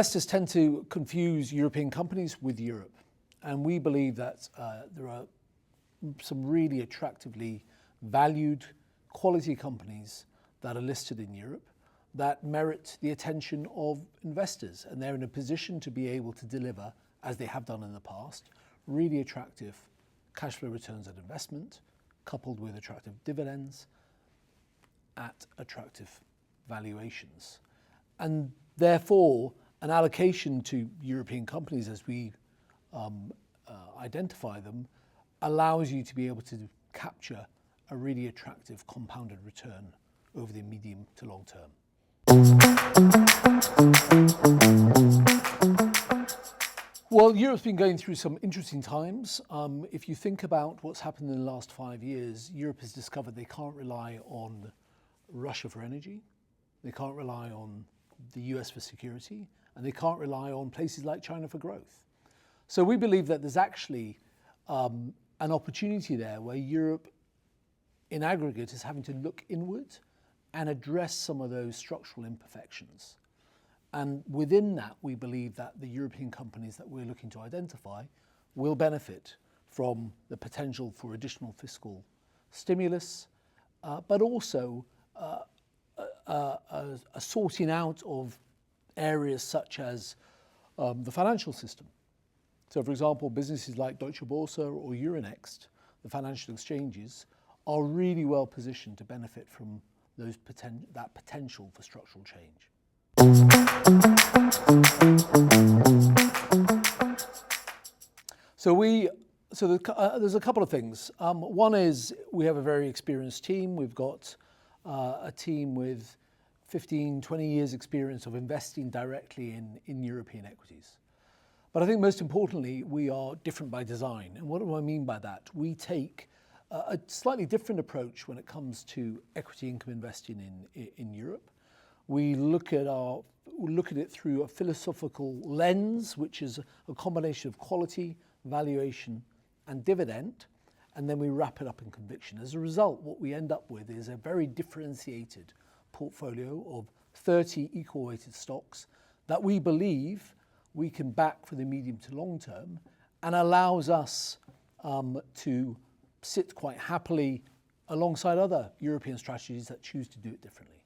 investors tend to confuse European companies with Europe. And we believe that there are some really attractively valued quality companies that are listed in Europe that merit the attention of investors. And they're in a position to be able to deliver, as they have done in the past, really attractive cash flow returns at investment, coupled with attractive dividends at attractive valuations. And therefore, an allocation to European companies as we identify them allows you to be able to capture a really attractive compounded return over the medium to long term. Well, Europe's been going through some interesting times. If you think about what's happened in the last 5 years, Europe has discovered they can't rely on Russia for energy, they can't rely on the US for security, and they can't rely on places like China for growth. So we believe that there's actually an opportunity there where Europe in aggregate is having to look inward and address some of those structural imperfections. And within that, we believe that the European companies that we're looking to identify will benefit from the potential for additional fiscal stimulus, but also a sorting out of areas such as the financial system. So for example, businesses like Deutsche Börse or Euronext, the financial exchanges, are really well positioned to benefit from that potential for structural change. So there's a couple of things. One is we have a very experienced team. We've got a team with 15, 20 years experience of investing directly in European equities. But I think most importantly, we are different by design. And what do I mean by that? We take a slightly different approach when it comes to equity income investing in Europe. We look at it through a philosophical lens, which is a combination of quality, valuation, and dividend, and then we wrap it up in conviction. As a result, what we end up with is a very differentiated portfolio of 30 equal-weighted stocks that we believe we can back for the medium to long term, and allows us to sit quite happily alongside other European strategies that choose to do it differently.